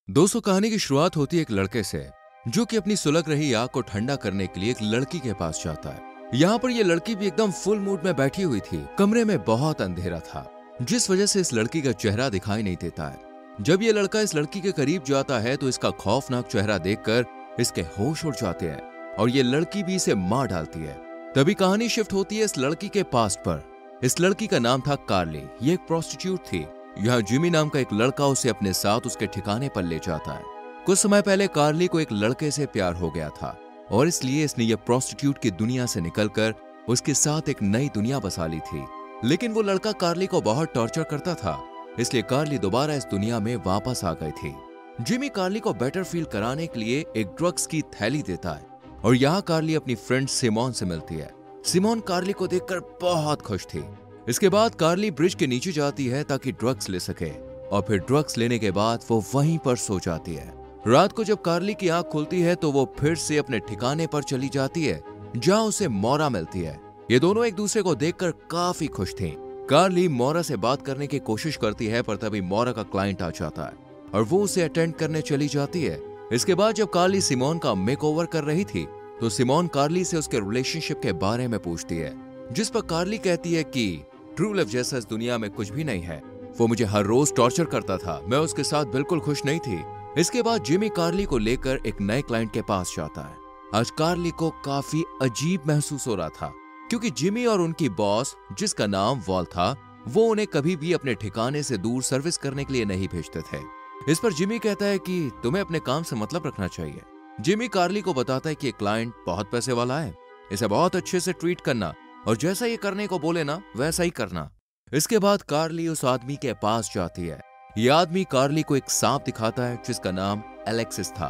दोस्तों, कहानी की शुरुआत होती है एक लड़के से जो कि अपनी सुलग रही आग को ठंडा करने के लिए एक लड़की के पास जाता है। यहाँ पर यह लड़की भी एकदम फुल मूड में बैठी हुई थी। कमरे में बहुत अंधेरा था, जिस वजह से इस लड़की का चेहरा दिखाई नहीं देता है। जब यह लड़का इस लड़की के करीब जाता है तो इसका खौफनाक चेहरा देखकर इसके होश उड़ जाते हैं और ये लड़की भी इसे मार डालती है। तभी कहानी शिफ्ट होती है इस लड़की के पास्ट पर। इस लड़की का नाम था कार्ली। ये एक प्रोस्टिट्यूट थी। यहाँ जिमी नाम का एक लड़का उसे अपने साथ उसके ठिकाने पर ले जाता है। कुछ समय पहले कार्ली को एक लड़के से प्यार हो गया था और इसलिए इसने ये प्रोस्टिट्यूट की दुनिया से निकलकर उसके साथ एक नई दुनिया बसा ली थी। लेकिन वो लड़का कार्ली को बहुत टॉर्चर करता था, इसलिए कार्ली दोबारा इस दुनिया में वापस आ गई थी। जिमी कार्ली को बेटर फील कराने के लिए एक ड्रग्स की थैली देता है और यहाँ कार्ली अपनी फ्रेंड सिमोन से मिलती है। सिमोन कार्ली को देखकर बहुत खुश थी। इसके बाद कार्ली ब्रिज के नीचे जाती है ताकि ड्रग्स ले सके और फिर ड्रग्स लेने के बाद वो वहीं पर सो जाती है। रात को जब कार्ली की आंख खुलती है तो वो फिर से अपने ठिकाने पर चली जाती है जहां उसे मोरा मिलती है। ये दोनों एक दूसरे को देखकर काफी खुश थे। कार्ली मोरा से बात करने की कोशिश करती है पर तभी मोरा का क्लाइंट आ जाता है और वो उसे अटेंड करने चली जाती है। इसके बाद जब कार्ली सिमोन का मेकओवर कर रही थी तो सिमोन कार्ली से उसके रिलेशनशिप के बारे में पूछती है, जिस पर कार्ली कहती है कि ट्रू लव जैसा इस दुनिया में कुछ भी नहीं है। वो मुझे हर रोज टॉर्चर करता था, मैं उसके साथ बिल्कुल खुश नहीं थी। इसके बाद जिमी कार्ली को लेकर एक नए क्लाइंट के पास जाता है। आज कार्ली को काफी अजीब महसूस हो रहा था क्योंकि जिमी और उनकी बॉस, जिसका नाम वॉल था, वो उन्हें कभी भी अपने ठिकाने से दूर सर्विस करने के लिए नहीं भेजते थे। इस पर जिमी कहता है कि तुम्हें अपने काम से मतलब रखना चाहिए। जिमी कार्ली को बताता है कि क्लाइंट बहुत पैसे वाला है, इसे बहुत अच्छे से ट्रीट करना और जैसा ये करने को बोले ना वैसा ही करना। इसके बाद कार्ली उस आदमी के पास जाती है। ये आदमी कार्ली को एक सांप दिखाता है जिसका नाम एलेक्सिस था।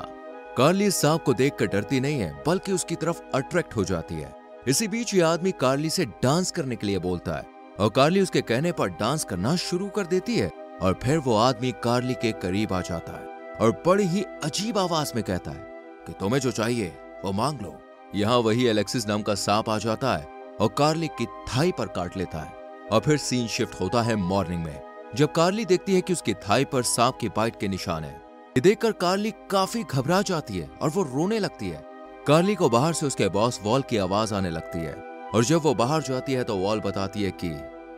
कार्ली इस सांप को देखकर डरती नहीं है बल्कि उसकी तरफ अट्रैक्ट हो जाती है। इसी बीच ये आदमी कार्ली से डांस करने के लिए बोलता है और कार्ली उसके कहने पर डांस करना शुरू कर देती है और फिर वो आदमी कार्ली के करीब आ जाता है और बड़ी ही अजीब आवाज में कहता है कि तुम्हें जो चाहिए वो मांग लो। यहाँ वही एलेक्सिस नाम का सांप आ जाता है और कार्ली की थाई पर काट लेता है और फिर सीन शिफ्ट होता है मॉर्निंग में, जब कार्ली देखती है कि उसकी थाई पर सांप की बाइट के निशान है। ये देखकर कार्ली काफी घबरा जाती है और वो रोने लगती है। कार्ली को बाहर से उसके बॉस वॉल की आवाज आने लगती है और जब वो बाहर जाती है तो वॉल बताती है कि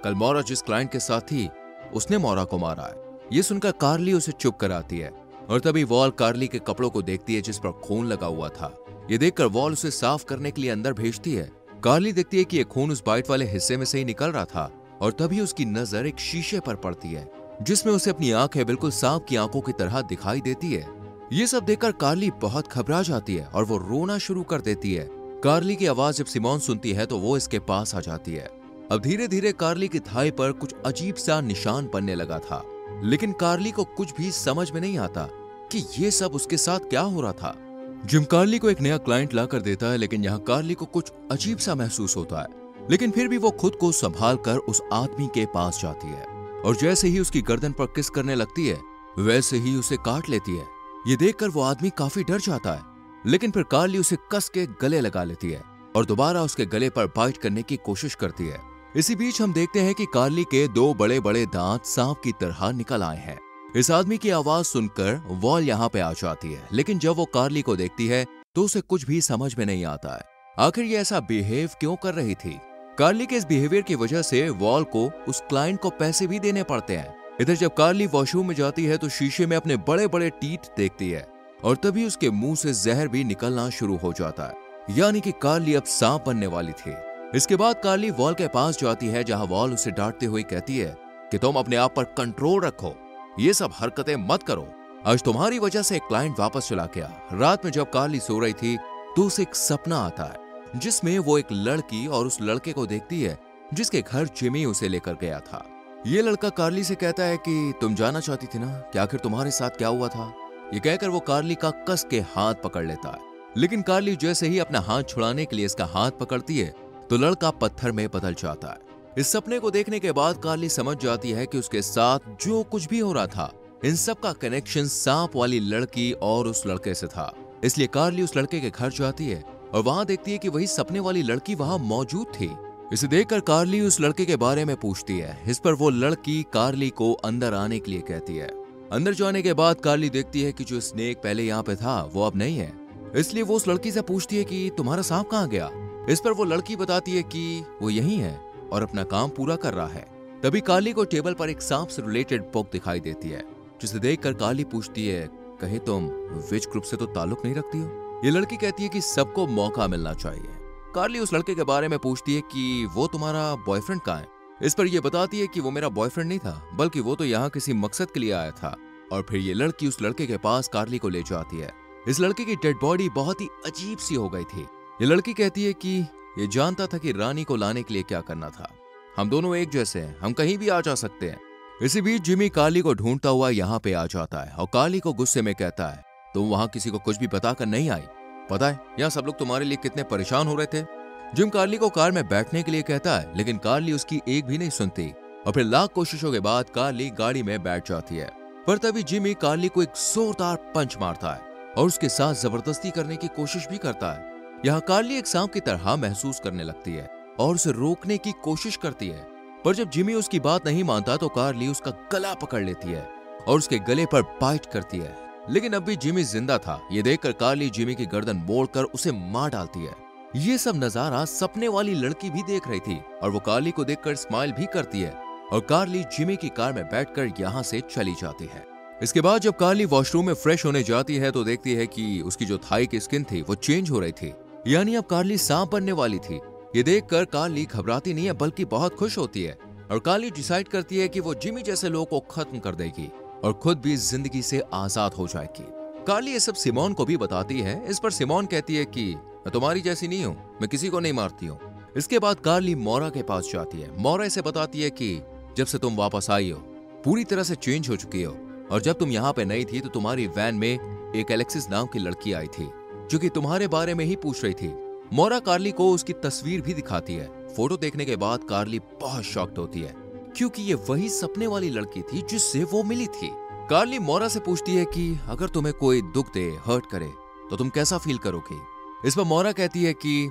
कल मोरा जिस क्लाइंट के साथ थी उसने मोरा को मारा है। ये सुनकर कार्ली उसे चुप कराती है और तभी वॉल कार्ली के कपड़ों को देखती है जिस पर खून लगा हुआ था। ये देखकर वॉल उसे साफ करने के लिए अंदर भेजती है। कार्ली देखती है कि ये खून उस बाइट वाले हिस्से में से ही निकल रहा था और तभी उसकी नजर एक शीशे पर पड़ती है जिसमें उसे अपनी आंखें बिल्कुल सांप की आंखों की तरह दिखाई देती है। ये सब देखकर कार्ली बहुत घबरा जाती है और वो रोना शुरू कर देती है। कार्ली की आवाज जब सिमोन सुनती है तो वो इसके पास आ जाती है। अब धीरे धीरे कार्ली की थाई पर कुछ अजीब सा निशान बनने लगा था, लेकिन कार्ली को कुछ भी समझ में नहीं आता कि ये सब उसके साथ क्या हो रहा था। जिम कार्ली को एक नया क्लाइंट लाकर देता है, लेकिन यहाँ कार्ली को कुछ अजीब सा महसूस होता है, लेकिन फिर भी वो खुद को संभाल कर उस आदमी के पास जाती है और जैसे ही उसकी गर्दन पर किस करने लगती है वैसे ही उसे काट लेती है। ये देखकर वो आदमी काफी डर जाता है, लेकिन फिर कार्ली उसे कस के गले लगा लेती है और दोबारा उसके गले पर बाइट करने की कोशिश करती है। इसी बीच हम देखते हैं कि कार्ली के दो बड़े बड़े दांत सांप की तरह निकल आए हैं। इस आदमी की आवाज सुनकर वॉल यहाँ पे आ जाती है, लेकिन जब वो कार्ली को देखती है तो उसे कुछ भी समझ में नहीं आता है आखिर ये ऐसा बिहेव क्यों कर रही थी। कार्ली के इस बिहेवियर की वजह से वॉल को उस क्लाइंट को पैसे भी देने पड़ते हैं। इधर जब कार्ली वॉशरूम में जाती है तो शीशे में अपने बड़े बड़े टीथ देखती है और तभी उसके मुंह से जहर भी निकलना शुरू हो जाता है, यानी कि कार्ली अब सांप बनने वाली थी। इसके बाद कार्ली वॉल के पास जाती है जहां वॉल उसे डांटते हुए कहती है कि तुम अपने आप पर कंट्रोल रखो, ये सब हरकतें मत करो। आज तुम्हारी वजह से एक क्लाइंट वापस चला गया। रात में जब कार्ली सो रही थी तो उसे एक सपना आता है जिसमें वो एक लड़की और उस लड़के को देखती है जिसके घर जिमी उसे लेकर गया था। ये लड़का कार्ली से कहता है कि तुम जानना चाहती थी ना कि आखिर तुम्हारे साथ क्या हुआ था। ये कहकर वो कार्ली का कस के हाथ पकड़ लेता है, लेकिन कार्ली जैसे ही अपना हाथ छुड़ाने के लिए इसका हाथ पकड़ती है तो लड़का पत्थर में बदल जाता है। इस सपने को देखने के बाद कार्ली समझ जाती है कि उसके साथ जो कुछ भी हो रहा था इन सब का कनेक्शन सांप वाली लड़की और उस लड़के से था। इसलिए कार्ली उस लड़के के घर जाती है और वहां देखती है कि वही सपने वाली लड़की वहां मौजूद थी। इसे देखकर कार्ली उस लड़के के बारे में पूछती है। इस पर वो लड़की कार्ली को अंदर आने के लिए कहती है। अंदर जाने के बाद कार्ली देखती है कि जो स्नेक पहले यहाँ पे था वो अब नहीं है। इसलिए वो उस लड़की से पूछती है कि तुम्हारा सांप कहाँ गया। इस पर वो लड़की बताती है कि वो यहीं है और अपना काम पूरा कर रहा है। तभी कार्ली को टेबल पर एक सांप से रिलेटेड बुक दिखाई देती है, जिसे देखकर कार्ली पूछती है, कहीं तुम विच ग्रुप से तो ताल्लुक नहीं रखती हो। ये लड़की कहती है कि सबको मौका मिलना चाहिए। कार्ली उस लड़के के बारे में पूछती है कि वो तुम्हारा बॉयफ्रेंड कहाँ है। इस पर यह बताती है कि वो मेरा बॉयफ्रेंड नहीं था, बल्कि वो तो यहाँ किसी मकसद के लिए आया था। और फिर ये लड़की उस लड़के के पास कार्ली को ले जाती है। इस लड़के की डेड बॉडी बहुत ही अजीब सी हो गई थी। ये लड़की कहती है कि ये जानता था कि रानी को लाने के लिए क्या करना था। हम दोनों एक जैसे हैं, हम कहीं भी आ जा सकते हैं। इसी बीच जिमी कार्ली को ढूंढता हुआ यहाँ पे आ जाता है और कार्ली को गुस्से में कहता है, तुम वहां किसी को कुछ भी बताकर नहीं आई। पता है यहाँ सब लोग तुम्हारे लिए कितने परेशान हो रहे थे। जिम कार्ली को कार में बैठने के लिए कहता है, लेकिन कार्ली उसकी एक भी नहीं सुनती और फिर लाख कोशिशों के बाद कार्ली गाड़ी में बैठ जाती है। पर तभी जिमी कार्ली को एक जोरदार पंच मारता है और उसके साथ जबरदस्ती करने की कोशिश भी करता है। यहाँ कार्ली एक सांप की तरह महसूस करने लगती है और उसे रोकने की कोशिश करती है, पर जब जिमी उसकी बात नहीं मानता तो कार्ली उसका गला पकड़ लेती है और उसके गले पर बाइट करती है। लेकिन अब भी जिमी जिंदा था। ये देखकर कार्ली जिमी की गर्दन मोड़कर उसे मार डालती है। ये सब नजारा सपने वाली लड़की भी देख रही थी और वो कार्ली को देखकर स्माइल भी करती है और कार्ली जिमी की कार में बैठकर यहाँ से चली जाती है। इसके बाद जब कार्ली वॉशरूम में फ्रेश होने जाती है तो देखती है कि उसकी जो थाई की स्किन थी वो चेंज हो रही थी, यानी अब कार्ली सांप बनने वाली थी। ये देखकर कार्ली घबराती नहीं है बल्कि बहुत खुश होती है और कार्ली डिसाइड करती है कि वो जिमी जैसे लोगों को खत्म कर देगी और खुद भी जिंदगी से आजाद हो जाएगी। कार्ली ये सब सिमोन को भी बताती है। इस पर सिमोन कहती है कि मैं तुम्हारी जैसी नहीं हूँ, मैं किसी को नहीं मारती हूँ। इसके बाद कार्ली मोरा के पास जाती है। मोरा इसे बताती है कि जब से तुम वापस आई हो पूरी तरह से चेंज हो चुकी हो और जब तुम यहाँ पे नहीं थी तो तुम्हारी वैन में एक एलेक्सिस नाम की लड़की आई थी जो कि तुम्हारे बारे में ही पूछ रही थी। मोरा कार्ली को उसकी तस्वीर भी दिखाती है। फोटो देखने के बाद कार्ली बहुत शॉक्ड होती है क्योंकि ये वही सपने वाली लड़की थी जिससे वो मिली थी। कार्ली मोरा से पूछती है कि अगर तुम्हें कोई दुख दे, हर्ट करे तो तुम कैसा फील करोगी। इस पर मोरा कहती है कि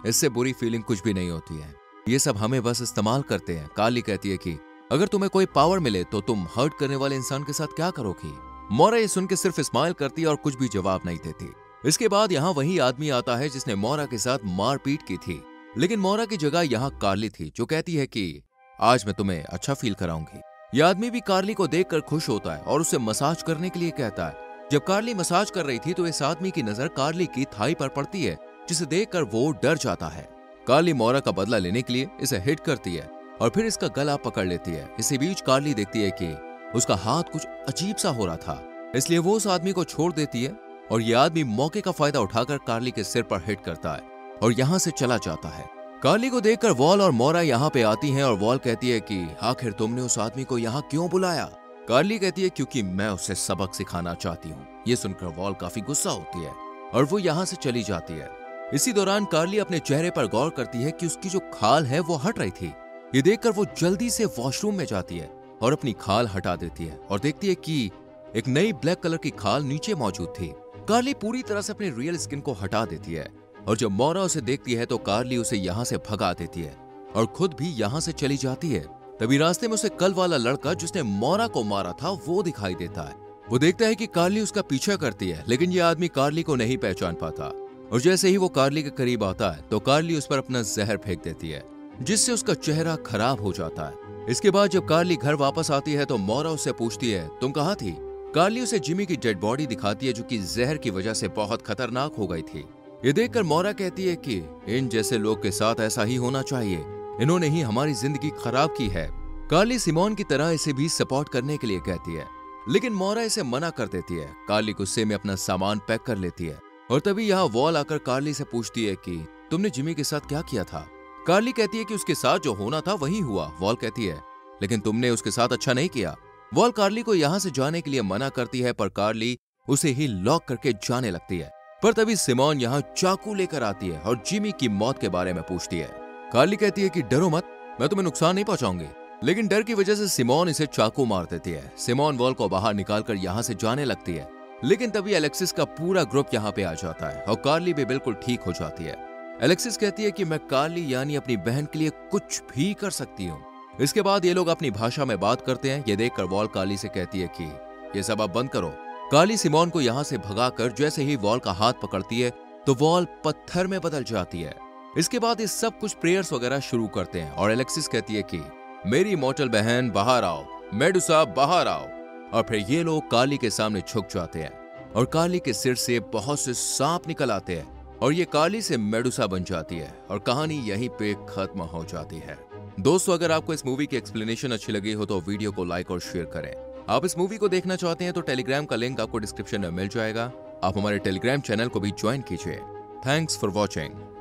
इससे बुरी फीलिंग कुछ भी नहीं होती है, ये सब हमें बस इस्तेमाल करते हैं। कार्ली कहती है कि अगर तुम्हें कोई पावर मिले तो तुम हर्ट करने वाले इंसान के साथ क्या करोगी। मोरा ये सुन के सिर्फ स्माइल करती है और कुछ भी जवाब नहीं देती। इसके बाद यहाँ वही आदमी आता है जिसने मोरा के साथ मारपीट की थी, लेकिन मोरा की जगह यहाँ कार्ली थी जो कहती है कि आज मैं तुम्हें अच्छा फील कराऊंगी। यह आदमी भी कार्ली को देखकर खुश होता है और उसे मसाज करने के लिए कहता है। जब कार्ली मसाज कर रही थी तो इस आदमी की नजर कार्ली की थाई पर पड़ती है, जिसे देखकर वो डर जाता है। कार्ली मोरा का बदला लेने के लिए इसे हिट करती है और फिर इसका गला पकड़ लेती है। इसी बीच कार्ली देखती है कि उसका हाथ कुछ अजीब सा हो रहा था, इसलिए वो उस आदमी को छोड़ देती है और ये आदमी मौके का फायदा उठाकर कार्ली के सिर पर हिट करता है और यहाँ से चला जाता है। कार्ली को देखकर वॉल और मोरा यहाँ पे आती हैं और वॉल कहती है कि आखिर तुमने उस आदमी को यहाँ क्यों बुलाया। कार्ली कहती है क्योंकि मैं उसे सबक सिखाना चाहती हूँ। ये सुनकर वॉल काफी गुस्सा होती है और वो यहाँ से चली जाती है। इसी दौरान कार्ली अपने चेहरे पर गौर करती है कि उसकी जो खाल है वो हट रही थी। ये देखकर वो जल्दी से वॉशरूम में जाती है और अपनी खाल हटा देती है और देखती है कि एक नई ब्लैक कलर की खाल नीचे मौजूद थी। कार्ली पूरी तरह से अपनी रियल स्किन को हटा देती है और जब मोरा उसे देखती है तो कार्ली उसे यहाँ से भगा देती है और खुद भी यहाँ से चली जाती है। तभी रास्ते में उसे कल वाला लड़का जिसने मोरा को मारा था वो दिखाई देता है। वो देखता है कि कार्ली उसका पीछा करती है, लेकिन ये आदमी कार्ली को नहीं पहचान पाता और जैसे ही वो कार्ली के करीब आता है तो कार्ली उस पर अपना जहर फेंक देती है, जिससे उसका चेहरा खराब हो जाता है। इसके बाद जब कार्ली घर वापस आती है तो मोरा उससे पूछती है तुम कहाँ थी। कार्ली उसे जिमी की डेड बॉडी दिखाती है जो कि जहर की वजह से बहुत खतरनाक हो गई थी। ये देखकर मोरा कहती है कि इन जैसे लोग के साथ ऐसा ही होना चाहिए, इन्होंने ही हमारी जिंदगी खराब की है। कार्ली सिमोन की तरह इसे भी सपोर्ट करने के लिए कहती है, लेकिन मोरा इसे मना कर देती है। कार्ली गुस्से में अपना सामान पैक कर लेती है और तभी यहाँ वॉल आकर कार्ली से पूछती है कि तुमने जिमी के साथ क्या किया था। कार्ली कहती है कि उसके साथ जो होना था वही हुआ। वॉल कहती है लेकिन तुमने उसके साथ अच्छा नहीं किया। वॉल कार्ली को यहाँ से जाने के लिए मना करती है पर कार्ली उसे ही लॉक करके जाने लगती है। पर तभी सिमोन यहाँ चाकू लेकर आती है और जिमी की मौत के बारे में पूछती है। कार्ली कहती है कि डरो मत, मैं तुम्हें नुकसान नहीं पहुंचाऊंगी, लेकिन डर की वजह से सिमोन इसे चाकू मार देती है। सिमोन वॉल को बाहर निकालकर यहाँ से जाने लगती है, लेकिन तभी एलेक्सिस का पूरा ग्रुप यहाँ पे आ जाता है और कार्ली भी बिल्कुल ठीक हो जाती है। एलेक्सिस कहती है कि मैं कार्ली यानी अपनी बहन के लिए कुछ भी कर सकती हूँ। इसके बाद ये लोग अपनी भाषा में बात करते हैं। ये देखकर वॉल कार्ली से कहती है कि ये सब अब बंद करो। काली सिमोन को यहाँ से भगाकर जैसे ही वॉल का हाथ पकड़ती है तो वॉल पत्थर में बदल जाती है। इसके बाद ये सब कुछ प्रेयर्स वगैरह शुरू करते हैं और एलेक्सिस कहती है कि मेरी मॉर्टल बहन बाहर आओ, मेडुसा बाहर आओ। और फिर ये लोग काली के सामने झुक जाते हैं और काली के सिर से बहुत से सांप निकल आते हैं और ये काली से मेडुसा बन जाती है और कहानी यहीं पे खत्म हो जाती है। दोस्तों, अगर आपको इस मूवी की एक्सप्लेनेशन अच्छी लगी हो तो वीडियो को लाइक और शेयर करें। आप इस मूवी को देखना चाहते हैं तो टेलीग्राम का लिंक आपको डिस्क्रिप्शन में मिल जाएगा। आप हमारे टेलीग्राम चैनल को भी ज्वाइन कीजिए। Thanks for watching.